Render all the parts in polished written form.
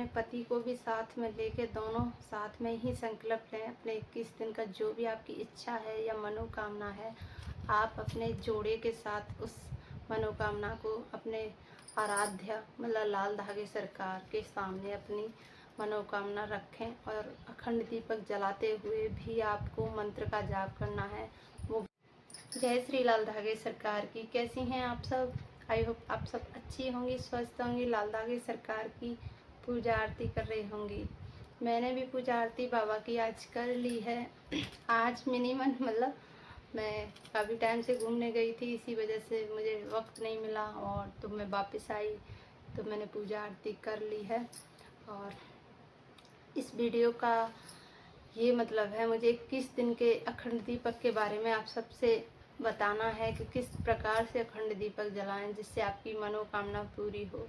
अपने पति को भी साथ में लेके दोनों साथ में ही संकल्प लें। अपने 21 दिन का जो भी आपकी इच्छा है या मनोकामना है, आप अपने जोड़े के साथ उस मनोकामना को अपने आराध्य मतलब लाल धागे सरकार के सामने अपनी मनोकामना रखें। और अखंड दीपक जलाते हुए भी आपको मंत्र का जाप करना है। वो जय श्री लाल धागे सरकार की। कैसी हैं आप सब? आई होप आप सब अच्छी होंगी, स्वस्थ होंगी, लाल धागे सरकार की पूजा आरती कर रही होंगी। मैंने भी पूजा आरती बाबा की आज कर ली है। आज मिनिमम मतलब मैं काफ़ी टाइम से घूमने गई थी, इसी वजह से मुझे वक्त नहीं मिला, और तो मैं वापस आई तो मैंने पूजा आरती कर ली है। और इस वीडियो का ये मतलब है, मुझे 21 दिन के अखंड दीपक के बारे में आप सबसे बताना है कि किस प्रकार से अखंड दीपक जलाएं जिससे आपकी मनोकामना पूरी हो,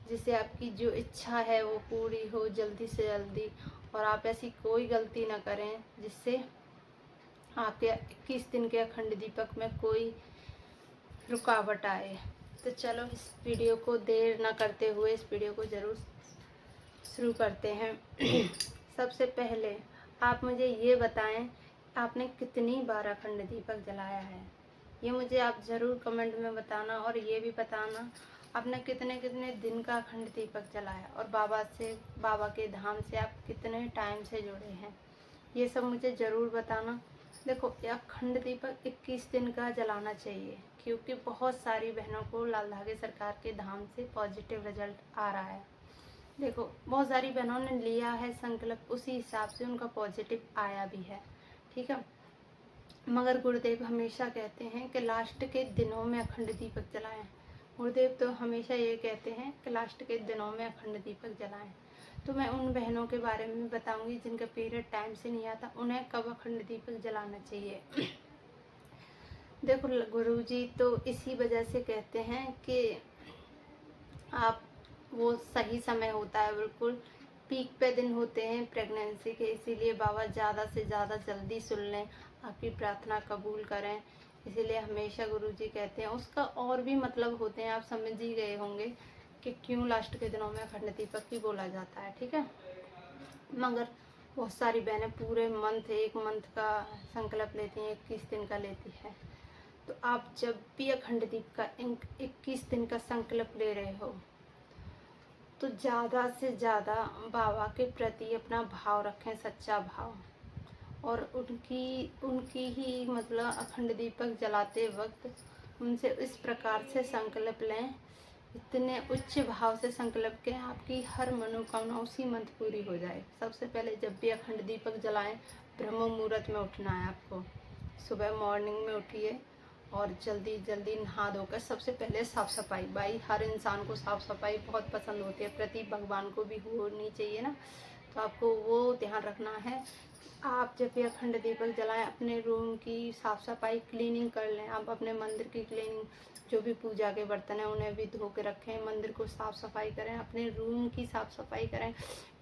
जिससे आपकी जो इच्छा है वो पूरी हो जल्दी से जल्दी, और आप ऐसी कोई गलती ना करें जिससे आपके 21 दिन के अखंड दीपक में कोई रुकावट आए। तो चलो इस वीडियो को देर ना करते हुए इस वीडियो को ज़रूर शुरू करते हैं। सबसे पहले आप मुझे ये बताएं, आपने कितनी बार अखंड दीपक जलाया है? ये मुझे आप ज़रूर कमेंट में बताना, और ये भी बताना आपने कितने कितने दिन का अखंड दीपक जलाया, और बाबा के धाम से आप कितने टाइम से जुड़े हैं, ये सब मुझे ज़रूर बताना। देखो, ये अखंड दीपक 21 दिन का जलाना चाहिए, क्योंकि बहुत सारी बहनों को लाल धागे सरकार के धाम से पॉजिटिव रिजल्ट आ रहा है। देखो, बहुत सारी बहनों ने लिया है संकल्प, उसी हिसाब से उनका पॉजिटिव आया भी है, ठीक है। मगर गुरुदेव हमेशा कहते हैं कि लास्ट के दिनों में अखंड दीपक जलाएं। गुरुदेव तो हमेशा ये कहते हैं कि लास्ट के दिनों में अखंड दीपक जलाएं। तो मैं उन बहनों के बारे में बताऊंगी जिनका पीरियड टाइम से नहीं आता, उन्हें कब अखंड दीपक जलाना चाहिए। देखो, गुरुजी तो इसी वजह से कहते हैं कि आप वो सही समय होता है, बिल्कुल पीक पे दिन होते हैं प्रेगनेंसी के, इसीलिए बाबा ज़्यादा से ज़्यादा जल्दी सुन लें, आपकी प्रार्थना कबूल करें। इसीलिए हमेशा गुरुजी कहते हैं, उसका और भी मतलब होते हैं, आप समझ ही गए होंगे कि क्यों लास्ट के दिनों में अखंड दीपक ही बोला जाता है, ठीक है। मगर बहुत सारी बहनें पूरे मंथ, एक मंथ का संकल्प लेती हैं, 21 दिन का लेती है। तो आप जब भी अखंड दीप का 21 दिन का संकल्प ले रहे हो, तो ज़्यादा से ज़्यादा बाबा के प्रति अपना भाव रखें, सच्चा भाव, और उनकी ही मतलब अखंड दीपक जलाते वक्त उनसे इस प्रकार से संकल्प लें, इतने उच्च भाव से संकल्प के आपकी हर मनोकामना उसी मंथ पूरी हो जाए। सबसे पहले जब भी अखंड दीपक जलाएं, ब्रह्म मुहूर्त में उठना है आपको। सुबह मॉर्निंग में उठिए और जल्दी जल्दी नहा धोकर सबसे पहले साफ़ सफाई। भाई, हर इंसान को साफ़ सफाई बहुत पसंद होती है, प्रति भगवान को भी होनी चाहिए ना, तो आपको वो ध्यान रखना है। आप जब भी अखंड दीपक जलाएं, अपने रूम की साफ़ सफाई क्लीनिंग कर लें। आप अपने मंदिर की क्लीनिंग, जो भी पूजा के बर्तन हैं उन्हें भी धो के रखें, मंदिर को साफ़ सफाई करें, अपने रूम की साफ़ सफाई करें।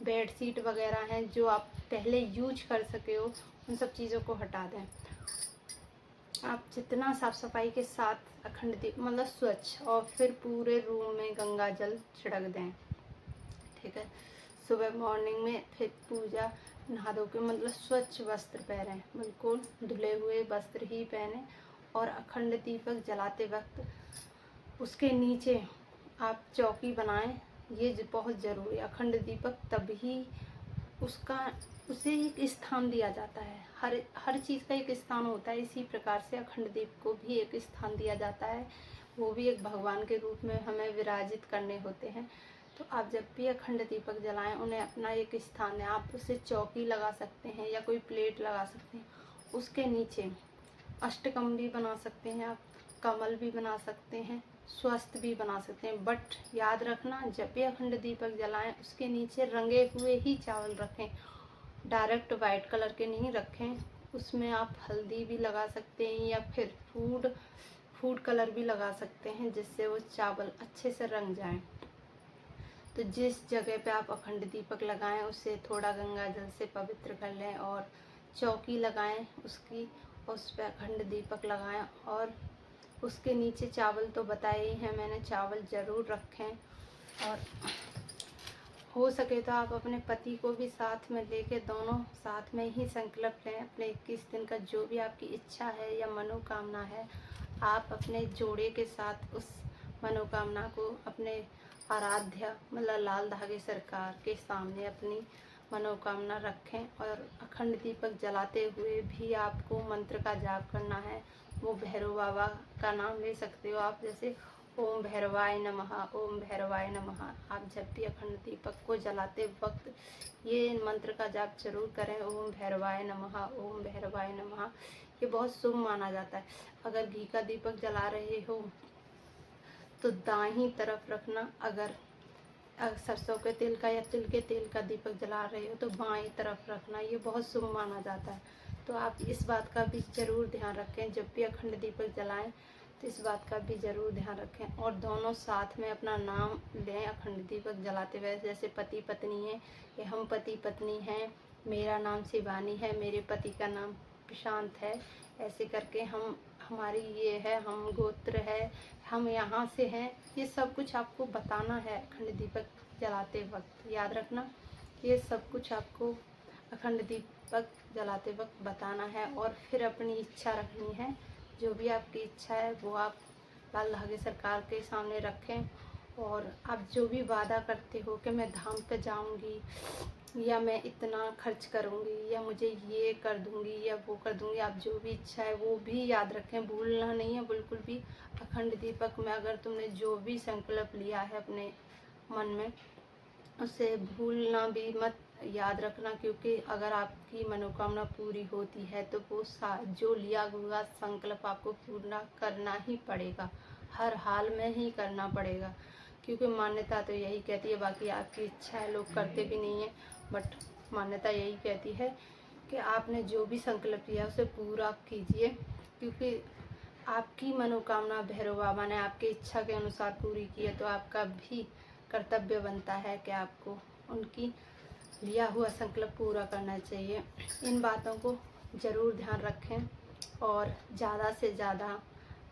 बेडशीट वगैरह हैं जो आप पहले यूज कर सके हो, उन सब चीज़ों को हटा दें। आप जितना साफ़ सफाई के साथ अखंड दीप मतलब स्वच्छ, और फिर पूरे रूम में गंगा जल छिड़क दें, ठीक है। सुबह मॉर्निंग में फिर पूजा, नहा धो के मतलब स्वच्छ वस्त्र पहनें, बिल्कुल धुले हुए वस्त्र ही पहने, और अखंड दीपक जलाते वक्त उसके नीचे आप चौकी बनाएं। ये बहुत ज़रूरी है। अखंड दीपक तभी उसे एक स्थान दिया जाता है, हर चीज़ का एक स्थान होता है, इसी प्रकार से अखंड दीप को भी एक स्थान दिया जाता है। वो भी एक भगवान के रूप में हमें विराजित करने होते हैं। तो आप जब भी अखंड दीपक जलाएं, उन्हें अपना एक स्थान है, आप उसे चौकी लगा सकते हैं या कोई प्लेट लगा सकते हैं। उसके नीचे अष्टकम भी बना सकते हैं, आप कमल भी बना सकते हैं, स्वस्थ भी बना सकते हैं। बट याद रखना, जब भी अखंड दीपक जलाएं, उसके नीचे रंगे हुए ही चावल रखें, डायरेक्ट वाइट कलर के नहीं रखें। उसमें आप हल्दी भी लगा सकते हैं या फिर फूड कलर भी लगा सकते हैं, जिससे वो चावल अच्छे से रंग जाएं। तो जिस जगह पे आप अखंड दीपक लगाएं, उसे थोड़ा गंगा जल से पवित्र कर लें, और चौकी लगाएं उसकी, उस पर अखंड दीपक लगाएं, और उसके नीचे चावल तो बताए ही हैं मैंने, चावल ज़रूर रखें। और हो सके तो आप अपने पति को भी साथ में लेके दोनों साथ में ही संकल्प लें। अपने 21 दिन का जो भी आपकी इच्छा है या मनोकामना है, आप अपने जोड़े के साथ उस मनोकामना को अपने आराध्य मतलब लाल धागे सरकार के सामने अपनी मनोकामना रखें। और अखंड दीपक जलाते हुए भी आपको मंत्र का जाप करना है। वो भैरव बाबा का नाम ले सकते हो आप, जैसे ओम भैरवाय नमः, ओम भैरवाय नमः। आप जब भी अखंड दीपक को जलाते वक्त ये मंत्र का जाप जरूर करें, ओम भैरवाय नमः, ओम भैरवाय नमः। ये बहुत शुभ माना जाता है। अगर घी का दीपक जला रहे हो तो दाहिनी तरफ रखना। अगर सरसों के तेल का या तिल के तेल का दीपक जला रहे हो तो बाएं तरफ रखना। ये बहुत शुभ माना जाता है। तो आप इस बात का भी ज़रूर ध्यान रखें, जब भी अखंड दीपक जलाएं तो इस बात का भी ज़रूर ध्यान रखें। और दोनों साथ में अपना नाम लें अखंड दीपक जलाते हुए। जैसे पति पत्नी है, ये हम पति पत्नी हैं, मेरा नाम शिवानी है, मेरे पति का नाम प्रशांत है। ऐसे करके हमारी ये है, हम गोत्र है, हम यहाँ से हैं। ये सब कुछ आपको बताना है अखंड दीपक जलाते वक्त। याद रखना, ये सब कुछ आपको अखंड दीपक जलाते वक्त बताना है। और फिर अपनी इच्छा रखनी है। जो भी आपकी इच्छा है वो आप लाल धागे सरकार के सामने रखें। और आप जो भी वादा करते हो कि मैं धाम पे जाऊंगी या मैं इतना खर्च करूंगी या मुझे ये कर दूंगी या वो कर दूंगी, आप जो भी इच्छा है वो भी याद रखें, भूलना नहीं है बिल्कुल भी। अखंड दीपक में अगर तुमने जो भी संकल्प लिया है अपने मन में, उसे भूलना भी मत, याद रखना। क्योंकि अगर आपकी मनोकामना पूरी होती है तो वो जो लिया हुआ संकल्प आपको पूरा करना ही पड़ेगा, हर हाल में ही करना पड़ेगा। क्योंकि मान्यता तो यही कहती है, बाकी आपकी इच्छा है, लोग करते भी नहीं है, बट मान्यता यही कहती है कि आपने जो भी संकल्प लिया उसे पूरा कीजिए। क्योंकि आपकी मनोकामना भैरव बाबा ने आपकी इच्छा के अनुसार पूरी की है, तो आपका भी कर्तव्य बनता है कि आपको उनकी लिया हुआ संकल्प पूरा करना चाहिए। इन बातों को ज़रूर ध्यान रखें और ज़्यादा से ज़्यादा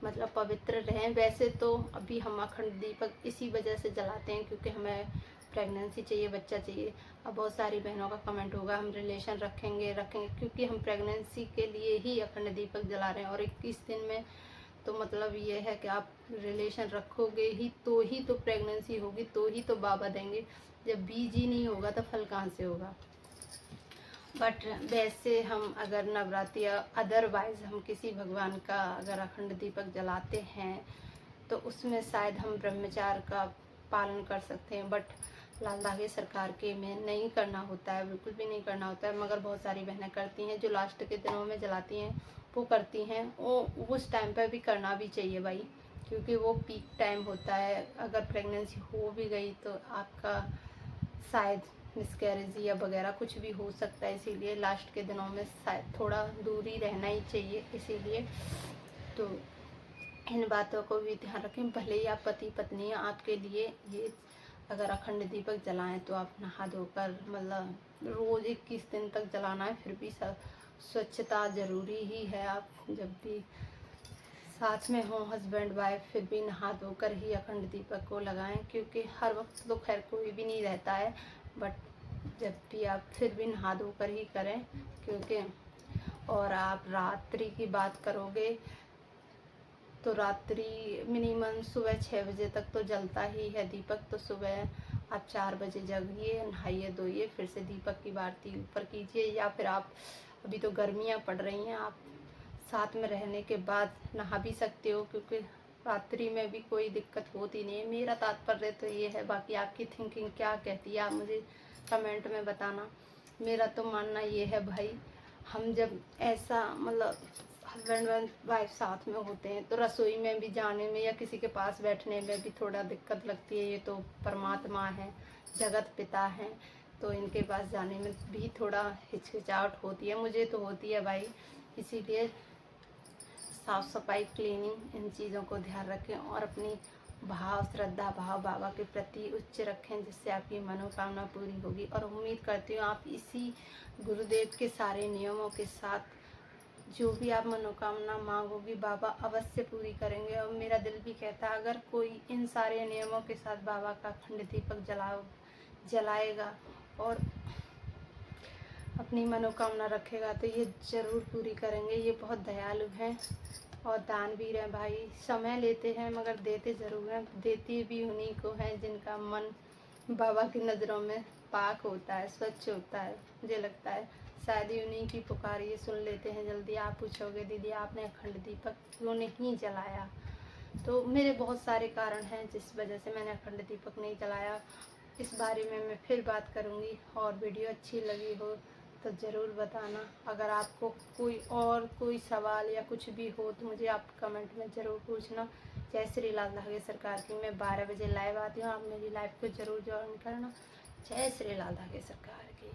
मतलब पवित्र रहें। वैसे तो अभी हम अखंड दीपक इसी वजह से जलाते हैं क्योंकि हमें प्रेगनेंसी चाहिए, बच्चा चाहिए। अब बहुत सारी बहनों का कमेंट होगा हम रिलेशन रखेंगे, क्योंकि हम प्रेगनेंसी के लिए ही अखंड दीपक जला रहे हैं। और 21 दिन में तो मतलब ये है कि आप रिलेशन रखोगे ही तो प्रेगनेंसी होगी, तो ही तो बाबा देंगे। जब बीज ही नहीं होगा तो फल कहाँ से होगा। बट वैसे हम अगर नवरात्रि या अदरवाइज हम किसी भगवान का अगर अखंड दीपक जलाते हैं तो उसमें शायद हम ब्रह्मचार्य का पालन कर सकते हैं। बट लाल धागे सरकार के में नहीं करना होता है, बिल्कुल भी नहीं करना होता है। मगर बहुत सारी बहनें करती हैं, जो लास्ट के दिनों में जलाती हैं वो करती हैं। वो उस टाइम पर भी करना भी चाहिए भाई, क्योंकि वो पीक टाइम होता है। अगर प्रेगनेंसी हो भी गई तो आपका शायद मिसकैरेज या वगैरह कुछ भी हो सकता है, इसीलिए लास्ट के दिनों में शायद थोड़ा दूरी रहना ही चाहिए। इसीलिए तो इन बातों को भी ध्यान रखें। भले ही आप पति पत्नी हैं, आपके लिए ये अगर अखंड दीपक जलाएं तो आप नहा धोकर मतलब रोज़ 21 दिन तक जलाना है। फिर भी स्वच्छता ज़रूरी ही है। आप जब भी साथ में हो हस्बैंड वाइफ, फिर भी नहा धोकर ही अखंड दीपक को लगाएं। क्योंकि हर वक्त तो खैर कोई भी नहीं रहता है, बट जब भी आप फिर भी नहा धोकर ही करें। क्योंकि और आप रात्रि की बात करोगे तो रात्रि मिनिमम सुबह 6 बजे तक तो जलता ही है दीपक। तो सुबह आप 4 बजे जगिए, नहाइए धोइए, फिर से दीपक की आरती ऊपर कीजिए। या फिर आप अभी तो गर्मियाँ पड़ रही हैं, आप साथ में रहने के बाद नहा भी सकते हो, क्योंकि रात्रि में भी कोई दिक्कत होती नहीं है। मेरा तात्पर्य तो ये है, बाकी आपकी थिंकिंग क्या कहती है आप मुझे कमेंट में बताना। मेरा तो मानना ये है भाई, हम जब ऐसा मतलब हस्बैंड वाइफ साथ में होते हैं तो रसोई में भी जाने में या किसी के पास बैठने में भी थोड़ा दिक्कत लगती है। ये तो परमात्मा है, जगत पिता हैं, तो इनके पास जाने में भी थोड़ा हिचकिचाहट होती है, मुझे तो होती है भाई। इसीलिए साफ़ सफाई, क्लीनिंग, इन चीज़ों को ध्यान रखें और अपनी श्रद्धा भाव बाबा के प्रति उच्च रखें, जिससे आपकी मनोकामना पूरी होगी। और उम्मीद करती हूँ आप इसी गुरुदेव के सारे नियमों के साथ जो भी आप मनोकामना मांगोगी बाबा अवश्य पूरी करेंगे। और मेरा दिल भी कहता है अगर कोई इन सारे नियमों के साथ बाबा का अखंड दीपक जलाएगा और अपनी मनोकामना रखेगा तो ये ज़रूर पूरी करेंगे। ये बहुत दयालु हैं और दानवीर हैं भाई। समय लेते हैं मगर देते ज़रूर हैं। देती भी उन्हीं को हैं जिनका मन बाबा की नज़रों में पाक होता है, स्वच्छ होता है। मुझे लगता है शायद ही उन्हीं की पुकार ये सुन लेते हैं जल्दी। आप पूछोगे दीदी आपने अखंड दीपक क्यों नहीं जलाया, तो मेरे बहुत सारे कारण हैं जिस वजह से मैंने अखंड दीपक नहीं जलाया। इस बारे में मैं फिर बात करूँगी। और वीडियो अच्छी लगी हो तो ज़रूर बताना। अगर आपको कोई सवाल या कुछ भी हो तो मुझे आप कमेंट में ज़रूर पूछना। जय श्री लाल धागे सरकार की। मैं 12 बजे लाइव आती हूँ, आप मेरी लाइव को ज़रूर ज्वाइन करना। जय श्री लाल धागे सरकार की।